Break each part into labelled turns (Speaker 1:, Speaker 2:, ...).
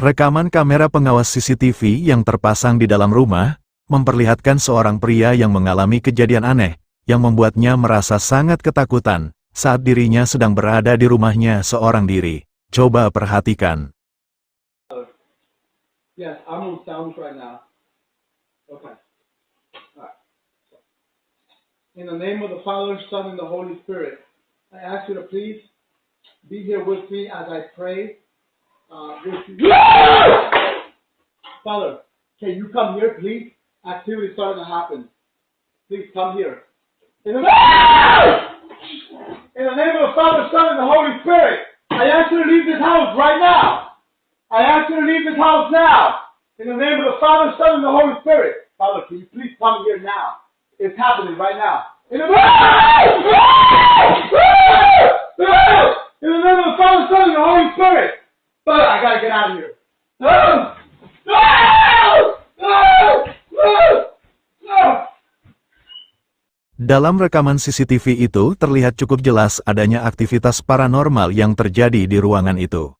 Speaker 1: Rekaman kamera pengawas CCTV yang terpasang di dalam rumah, memperlihatkan seorang pria yang mengalami kejadian aneh, yang membuatnya merasa sangat ketakutan, saat dirinya sedang berada di rumahnya seorang diri. Coba perhatikan.
Speaker 2: Yes, I'm on sound right now. Okay. All right. In the name of the Father, Son, and the Holy Spirit, I ask you to please be here with me as I pray. With you. Father, can you come here, please? Activity starting to happen. Please come here. In the name of the Father, Son, and the Holy Spirit, I ask you to leave this house right now. I ask you to leave this house now. In the name of the Father, Son, and the Holy Spirit. Father, can you please come here now? It's happening right now. In the name of the Father, Son, and the Holy Spirit. Father, I gotta get out of here.
Speaker 1: Dalam rekaman CCTV itu terlihat cukup jelas adanya aktivitas paranormal yang terjadi di ruangan itu.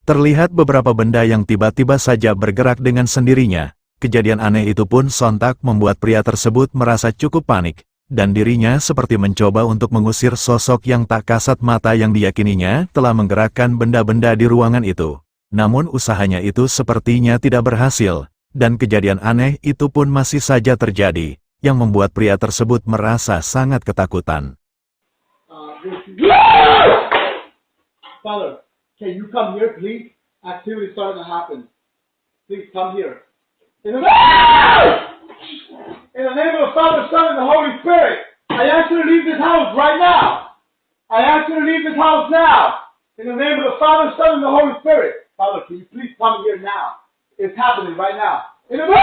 Speaker 1: Terlihat beberapa benda yang tiba-tiba saja bergerak dengan sendirinya. Kejadian aneh itu pun sontak membuat pria tersebut merasa cukup panik, dan dirinya seperti mencoba untuk mengusir sosok yang tak kasat mata yang diyakininya telah menggerakkan benda-benda di ruangan itu. Namun usahanya itu sepertinya tidak berhasil, dan kejadian aneh itu pun masih saja terjadi, yang membuat pria tersebut merasa sangat ketakutan.
Speaker 2: Father, can you come here, please? Activity starting to happen. Please come here. In the name of the Father, Son, and the Holy Spirit, I ask you to leave this house right now. I ask you to leave this house now. In the name of the Father, Son, and the Holy Spirit. Father, can you please come here now? It's happening right now. In the name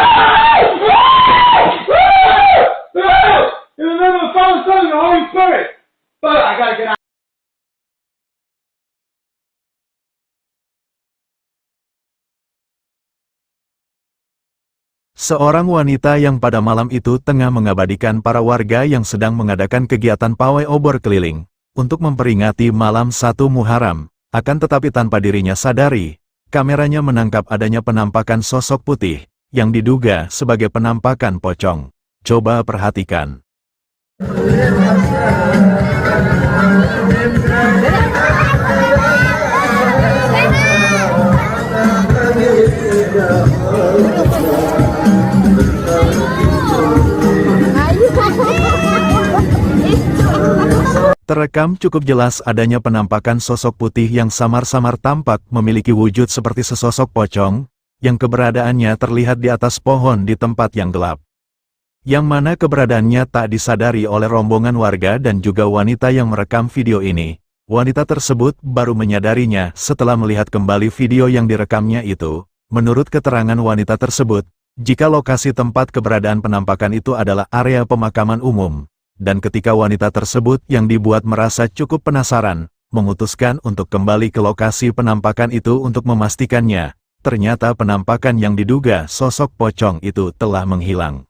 Speaker 2: of the Father, Son, and the Holy Spirit. Father, I gotta get out.
Speaker 1: Seorang wanita yang pada malam itu tengah mengabadikan para warga yang sedang mengadakan kegiatan pawai obor keliling, untuk memperingati malam 1 Muharram. Akan tetapi tanpa dirinya sadari, kameranya menangkap adanya penampakan sosok putih, yang diduga sebagai penampakan pocong. Coba perhatikan. Terekam cukup jelas adanya penampakan sosok putih yang samar-samar tampak memiliki wujud seperti sesosok pocong, yang keberadaannya terlihat di atas pohon di tempat yang gelap. Yang mana keberadaannya tak disadari oleh rombongan warga dan juga wanita yang merekam video ini. Wanita tersebut baru menyadarinya setelah melihat kembali video yang direkamnya itu. Menurut keterangan wanita tersebut, jika lokasi tempat keberadaan penampakan itu adalah area pemakaman umum. Dan ketika wanita tersebut yang dibuat merasa cukup penasaran, memutuskan untuk kembali ke lokasi penampakan itu untuk memastikannya, ternyata penampakan yang diduga sosok pocong itu telah menghilang.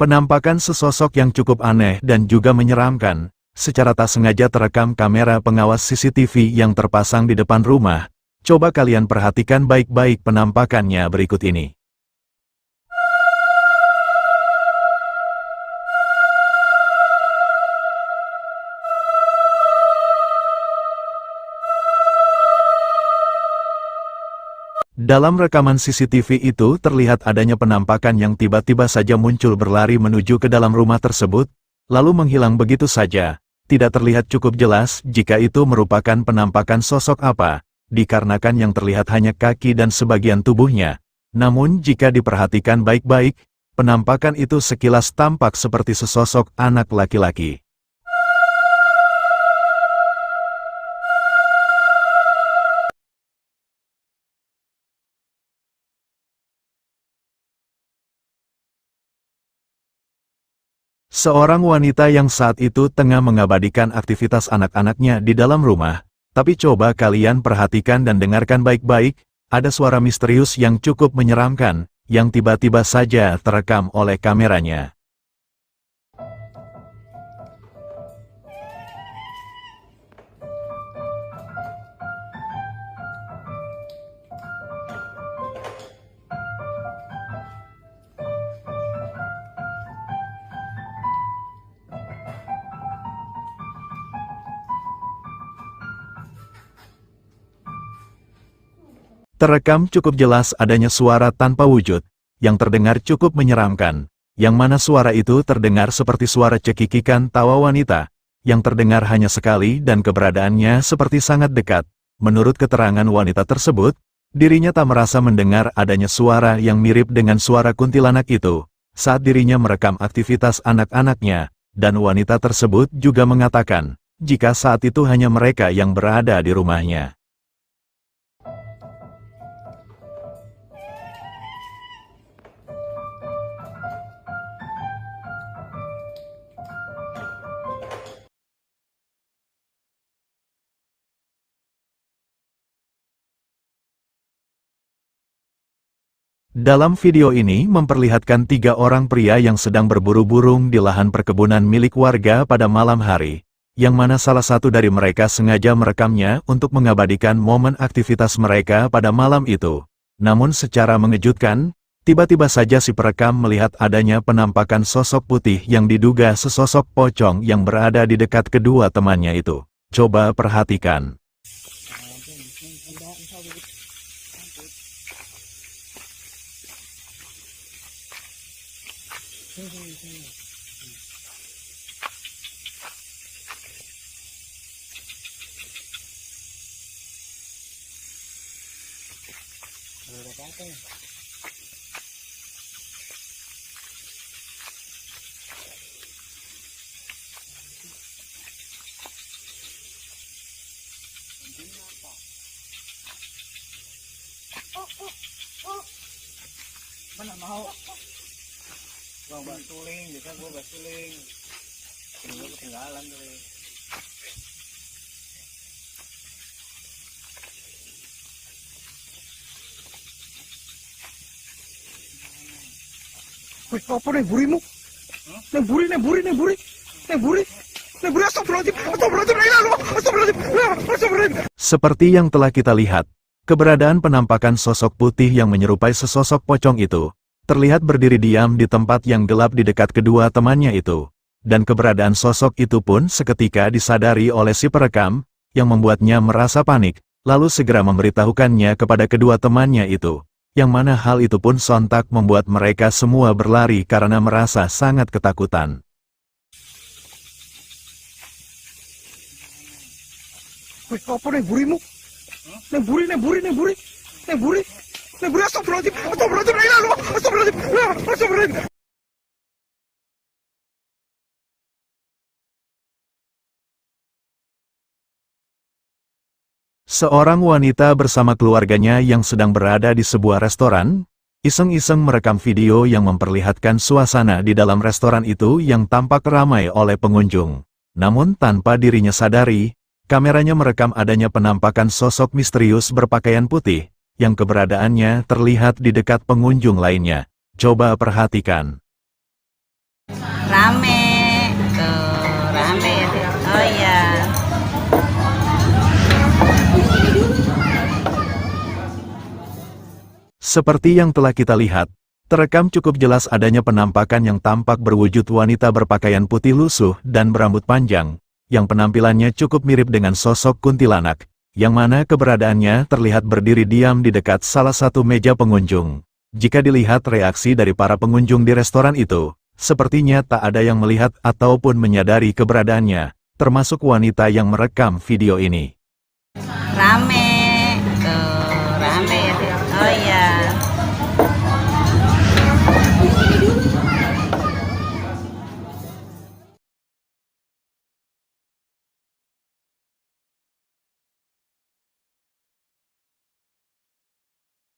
Speaker 1: Penampakan sesosok yang cukup aneh dan juga menyeramkan, secara tak sengaja terekam kamera pengawas CCTV yang terpasang di depan rumah. Coba kalian perhatikan baik-baik penampakannya berikut ini. Dalam rekaman CCTV itu terlihat adanya penampakan yang tiba-tiba saja muncul berlari menuju ke dalam rumah tersebut, lalu menghilang begitu saja. Tidak terlihat cukup jelas jika itu merupakan penampakan sosok apa, dikarenakan yang terlihat hanya kaki dan sebagian tubuhnya. Namun jika diperhatikan baik-baik, penampakan itu sekilas tampak seperti sesosok anak laki-laki. Seorang wanita yang saat itu tengah mengabadikan aktivitas anak-anaknya di dalam rumah. Tapi coba kalian perhatikan dan dengarkan baik-baik, ada suara misterius yang cukup menyeramkan, yang tiba-tiba saja terekam oleh kameranya. Terekam cukup jelas adanya suara tanpa wujud, yang terdengar cukup menyeramkan, yang mana suara itu terdengar seperti suara cekikikan tawa wanita, yang terdengar hanya sekali dan keberadaannya seperti sangat dekat. Menurut keterangan wanita tersebut, dirinya tak merasa mendengar adanya suara yang mirip dengan suara kuntilanak itu, saat dirinya merekam aktivitas anak-anaknya, dan wanita tersebut juga mengatakan, jika saat itu hanya mereka yang berada di rumahnya. Dalam video ini memperlihatkan 3 orang pria yang sedang berburu burung di lahan perkebunan milik warga pada malam hari, yang mana salah satu dari mereka sengaja merekamnya untuk mengabadikan momen aktivitas mereka pada malam itu. Namun secara mengejutkan, tiba-tiba saja si perekam melihat adanya penampakan sosok putih yang diduga sesosok pocong yang berada di dekat kedua temannya itu. Coba perhatikan.
Speaker 3: Mana mau? Gua basuling, bisa gua basuling. Gua ketinggalan tuh.
Speaker 4: Wih, apa nih burimu? Nih buri, astagfirullahaladzim.
Speaker 1: Seperti yang telah kita lihat, keberadaan penampakan sosok putih yang menyerupai sesosok pocong itu, terlihat berdiri diam di tempat yang gelap di dekat kedua temannya itu. Dan keberadaan sosok itu pun seketika disadari oleh si perekam, yang membuatnya merasa panik, lalu segera memberitahukannya kepada kedua temannya itu. Yang mana hal itu pun sontak membuat mereka semua berlari karena merasa sangat ketakutan.
Speaker 4: Wih, apa nih burimu? Nih buri, astagfirullahaladzim.
Speaker 1: Seorang wanita bersama keluarganya yang sedang berada di sebuah restoran, iseng-iseng merekam video yang memperlihatkan suasana di dalam restoran itu yang tampak ramai oleh pengunjung. Namun tanpa dirinya sadari, kameranya merekam adanya penampakan sosok misterius berpakaian putih, yang keberadaannya terlihat di dekat pengunjung lainnya. Coba perhatikan.
Speaker 5: Rame, tuh rame ya. Oh iya.
Speaker 1: Seperti yang telah kita lihat, terekam cukup jelas adanya penampakan yang tampak berwujud wanita berpakaian putih lusuh dan berambut panjang, yang penampilannya cukup mirip dengan sosok kuntilanak, yang mana keberadaannya terlihat berdiri diam di dekat salah satu meja pengunjung. Jika dilihat reaksi dari para pengunjung di restoran itu, sepertinya tak ada yang melihat ataupun menyadari keberadaannya, termasuk wanita yang merekam video ini.
Speaker 5: Rame, tuh rame ya. Oh iya.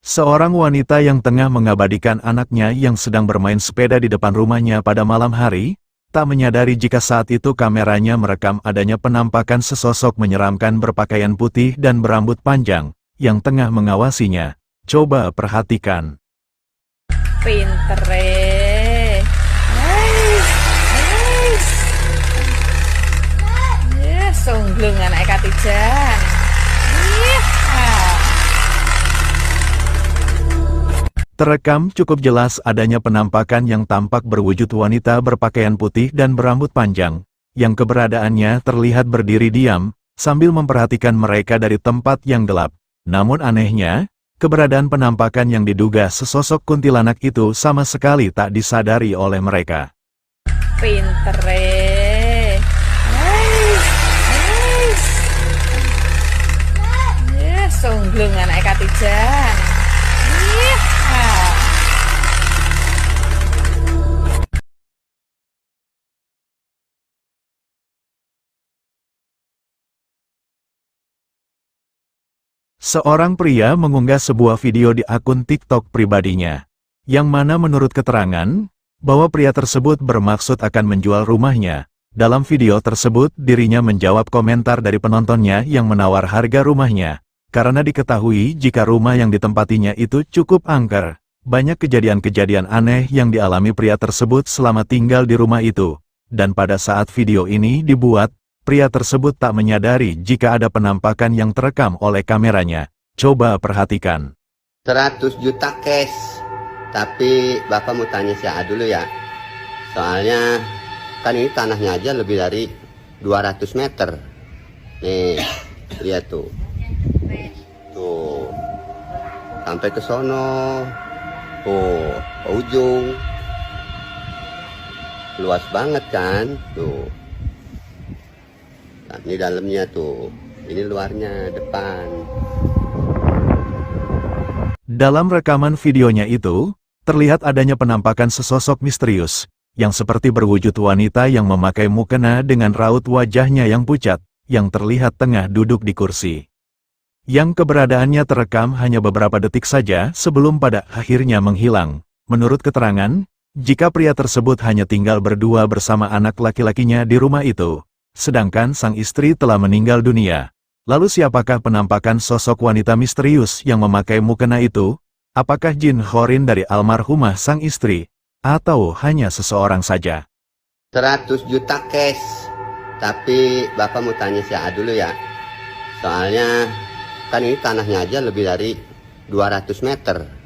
Speaker 1: Seorang wanita yang tengah mengabadikan anaknya yang sedang bermain sepeda di depan rumahnya pada malam hari, tak menyadari jika saat itu kameranya merekam adanya penampakan sesosok menyeramkan berpakaian putih dan berambut panjang, yang tengah mengawasinya. Coba perhatikan.
Speaker 5: Pinter Nice. Ya, sungglung anak Katijan.
Speaker 1: Terekam cukup jelas adanya penampakan yang tampak berwujud wanita berpakaian putih dan berambut panjang, yang keberadaannya terlihat berdiri diam, sambil memperhatikan mereka dari tempat yang gelap. Namun anehnya, keberadaan penampakan yang diduga sesosok kuntilanak itu sama sekali tak disadari oleh mereka.
Speaker 5: Pinter Nice. Ya, sungglung anak Katijan.
Speaker 1: Seorang pria mengunggah sebuah video di akun TikTok pribadinya, yang mana menurut keterangan, bahwa pria tersebut bermaksud akan menjual rumahnya. Dalam video tersebut, dirinya menjawab komentar dari penontonnya yang menawar harga rumahnya, karena diketahui jika rumah yang ditempatinya itu cukup angker. Banyak kejadian-kejadian aneh yang dialami pria tersebut selama tinggal di rumah itu, dan pada saat video ini dibuat, pria tersebut tak menyadari jika ada penampakan yang terekam oleh kameranya. Coba perhatikan.
Speaker 6: 100 juta cash. Tapi Bapak mau tanya si A dulu ya. Soalnya kan ini tanahnya aja lebih dari 200 meter. Nih, lihat tuh. Tuh. Sampai ke sono. Tuh, ke ujung. Luas banget kan? Tuh. Nah, ini dalamnya tuh, ini luarnya, depan.
Speaker 1: Dalam rekaman videonya itu, terlihat adanya penampakan sesosok misterius, yang seperti berwujud wanita yang memakai mukena dengan raut wajahnya yang pucat, yang terlihat tengah duduk di kursi. Yang keberadaannya terekam hanya beberapa detik saja sebelum pada akhirnya menghilang. Menurut keterangan, jika pria tersebut hanya tinggal berdua bersama anak laki-lakinya di rumah itu, sedangkan sang istri telah meninggal dunia. Lalu siapakah penampakan sosok wanita misterius yang memakai mukena itu? Apakah jin Horin dari almarhumah sang istri? Atau hanya seseorang saja?
Speaker 6: 100 juta cash. Tapi Bapak mau tanya si A dulu ya. Soalnya kan ini tanahnya aja lebih dari 200 meter.